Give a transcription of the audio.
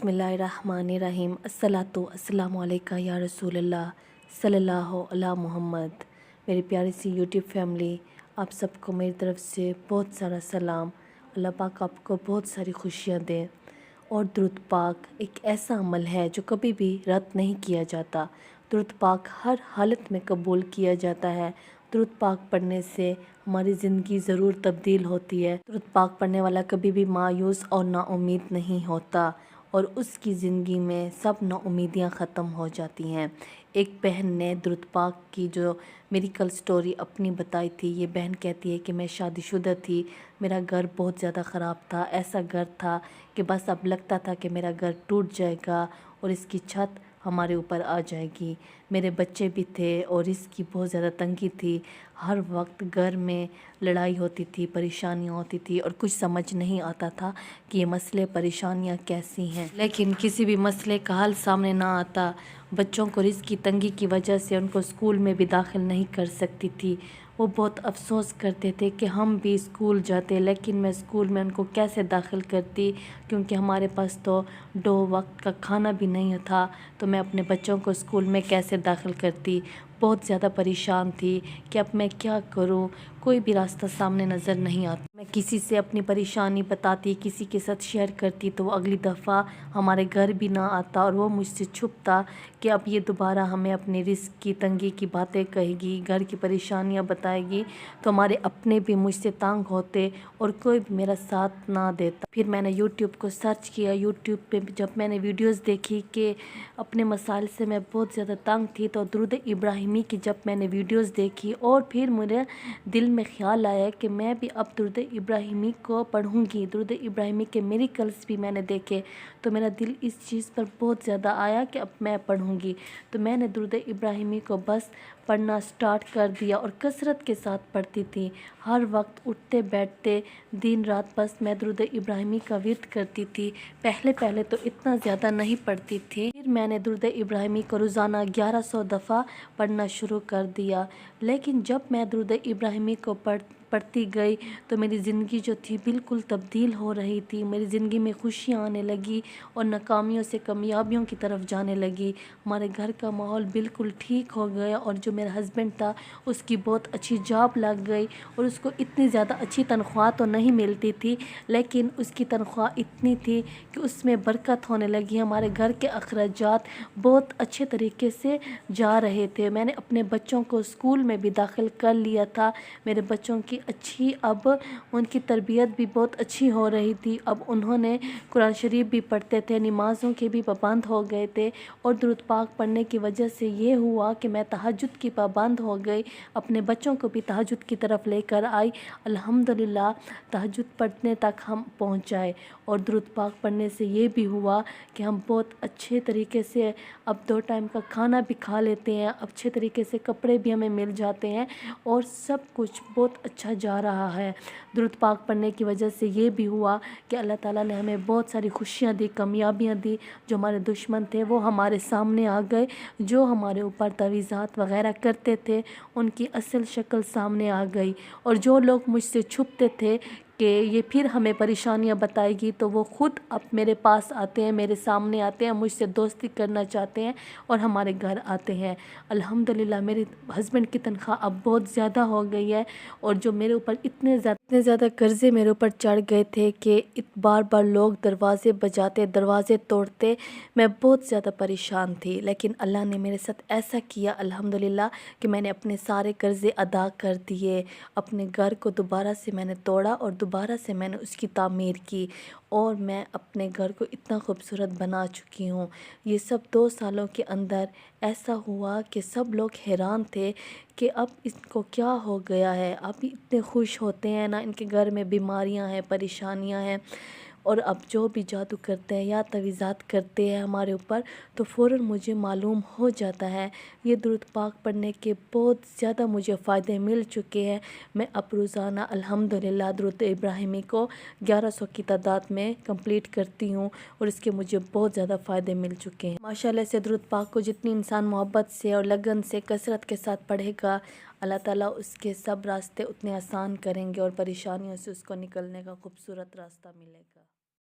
बिस्मिल्लाहिर्रहमानिर्रहीम। अस्सलातु अस्सलामु अलैका या रसूल अल्लाह सल्लल्लाहु अला मोहम्मद। मेरी प्यारी सी यूट्यूब फैमिली, आप सबको मेरी तरफ से बहुत सारा सलाम। अल्लाह पाक आपको बहुत सारी खुशियाँ दे। और दुरूद पाक एक ऐसा अमल है जो कभी भी रद्द नहीं किया जाता। दुरूद पाक हर हालत में कबूल किया जाता है। दुरूद पाक पढ़ने से हमारी ज़िंदगी ज़रूर तब्दील होती है। दुरूद पाक पढ़ने वाला कभी भी मायूस और नाउम्मीद नहीं होता और उसकी ज़िंदगी में सब नाउम्मीदियाँ ख़त्म हो जाती हैं। एक बहन ने दुरूद पाक की जो मेडिकल स्टोरी अपनी बताई थी। ये बहन कहती है कि मैं शादीशुदा थी, मेरा घर बहुत ज़्यादा ख़राब था। ऐसा घर था कि बस अब लगता था कि मेरा घर टूट जाएगा और इसकी छत हमारे ऊपर आ जाएगी। मेरे बच्चे भी थे और इसकी बहुत ज़्यादा तंगी थी। हर वक्त घर में लड़ाई होती थी, परेशानियाँ होती थी और कुछ समझ नहीं आता था कि ये मसले परेशानियाँ कैसी हैं। लेकिन किसी भी मसले का हल सामने ना आता। बच्चों को रिज़्क़ की तंगी की वजह से उनको स्कूल में भी दाखिल नहीं कर सकती थी। वो बहुत अफसोस करते थे कि हम भी स्कूल जाते, लेकिन मैं स्कूल में उनको कैसे दाखिल करती, क्योंकि हमारे पास तो 2 वक्त का खाना भी नहीं था। तो मैं अपने बच्चों को स्कूल में कैसे दाखिल करती। बहुत ज़्यादा परेशान थी कि अब मैं क्या करूं, कोई भी रास्ता सामने नज़र नहीं आता। मैं किसी से अपनी परेशानी बताती, किसी के साथ शेयर करती तो वो अगली दफ़ा हमारे घर भी ना आता और वो मुझसे छुपता कि अब ये दोबारा हमें अपने रिस्क की तंगी की बातें कहेगी, घर की परेशानियां बताएगी। तो हमारे अपने भी मुझसे तंग होते और कोई भी मेरा साथ ना देता। फिर मैंने यूट्यूब को सर्च किया। यूट्यूब पे जब मैंने वीडियोस देखी कि अपने मसाइल से मैं बहुत ज़्यादा तंग थी, तो दुरूद इब्राहिमी की जब मैंने वीडियोस देखी और फिर मेरे दिल में ख्याल आया कि मैं भी अब दुरूद इब्राहिमी को पढ़ूँगी। दुरूद इब्राहिमी के मिरेकल्स भी मैंने देखे तो मेरा दिल इस चीज़ पर बहुत ज़्यादा आया कि अब मैं पढ़ूँगी। तो मैंने दुरूद इब्राहिमी को बस पढ़ना स्टार्ट कर दिया और कसरत के साथ पढ़ती थी। हर वक्त उठते बैठते दिन रात बस मैं दुरूद इब्राहिमी का विर्द करती थी। पहले तो इतना ज़्यादा नहीं पढ़ती थी। फिर मैंने दुरूद इब्राहिमी को रोज़ाना 1100 दफ़ा पढ़ना शुरू कर दिया। लेकिन जब मैं दुरूद इब्राहिमी को पढ़ती गई तो मेरी ज़िंदगी जो थी बिल्कुल तब्दील हो रही थी। मेरी ज़िंदगी में खुशियाँ आने लगी और नाकामियों से कामयाबियों की तरफ जाने लगी। हमारे घर का माहौल बिल्कुल ठीक हो गया और जो मेरा हस्बैंड था उसकी बहुत अच्छी जॉब लग गई और उसको इतनी ज़्यादा अच्छी तनख्वाह तो नहीं मिलती थी, लेकिन उसकी तनख्वाह इतनी थी कि उसमें बरकत होने लगी। हमारे घर के अखराजात बहुत अच्छे तरीके से जा रहे थे। मैंने अपने बच्चों को स्कूल में भी दाखिल कर लिया था। मेरे बच्चों की अच्छी अब उनकी तरबियत भी बहुत अच्छी हो रही थी। अब उन्होंने कुरान शरीफ भी पढ़ते थे, नमाज़ों के भी पाबंद हो गए थे और दुरूद पाक पढ़ने की वजह से ये हुआ कि मैं तहज्जुद की पाबंद हो गई। अपने बच्चों को भी तहज्जुद की तरफ लेकर आई। अल्हम्दुलिल्लाह तहज्जुद पढ़ने तक हम पहुँच जाए और दुरूद पाक पढ़ने से ये भी हुआ कि हम बहुत अच्छे तरीके से अब 2 टाइम का खाना भी खा लेते हैं, अच्छे तरीके से कपड़े भी हमें मिल जाते हैं और सब कुछ बहुत अच्छा जा रहा है। दुरूद पाक पढ़ने की वजह से ये भी हुआ कि अल्लाह ताला ने हमें बहुत सारी खुशियाँ दी, कामयाबियाँ दी। जो हमारे दुश्मन थे वो हमारे सामने आ गए। जो हमारे ऊपर तवीज़ात वग़ैरह करते थे उनकी असल शक्ल सामने आ गई और जो लोग मुझसे छुपते थे कि ये फिर हमें परेशानियां बताएगी, तो वो ख़ुद अब मेरे पास आते हैं, मेरे सामने आते हैं, मुझसे दोस्ती करना चाहते हैं और हमारे घर आते हैं। अल्हम्दुलिल्लाह मेरे हस्बैंड की तनख्वाह अब बहुत ज़्यादा हो गई है और जो मेरे ऊपर इतने ज़्यादा कर्ज़े मेरे ऊपर चढ़ गए थे कि बार बार लोग दरवाज़े बजाते, दरवाज़े तोड़ते। मैं बहुत ज़्यादा परेशान थी, लेकिन अल्लाह ने मेरे साथ ऐसा किया अल्हम्दुलिल्लाह कि मैंने अपने सारे कर्ज़े अदा कर दिए। अपने घर को दोबारा से मैंने तोड़ा और दोबारा से मैंने उसकी तामीर की और मैं अपने घर को इतना खूबसूरत बना चुकी हूँ। ये सब 2 सालों के अंदर ऐसा हुआ कि सब लोग हैरान थे कि अब इसको क्या हो गया है। अब इतने खुश होते हैं ना, इनके घर में बीमारियां हैं, परेशानियां हैं और अब जो भी जादू करते हैं या तवीज़ात करते हैं हमारे ऊपर तो फ़ौरन मुझे मालूम हो जाता है। ये दुरूद पाक पढ़ने के बहुत ज़्यादा मुझे फ़ायदे मिल चुके हैं। मैं अब रोज़ाना अल्हम्दुलिल्लाह दुरूद इब्राहिमी को 1100 की तादाद में कंप्लीट करती हूँ और इसके मुझे बहुत ज़्यादा फ़ायदे मिल चुके हैं। माशाल्लाह से दुरूद पाक को जितनी इंसान मोहब्बत से और लगन से कसरत के साथ पढ़ेगा, अल्लाह ताला उसके सब रास्ते उतने आसान करेंगे और परेशानियों से उसको निकलने का खूबसूरत रास्ता मिलेगा।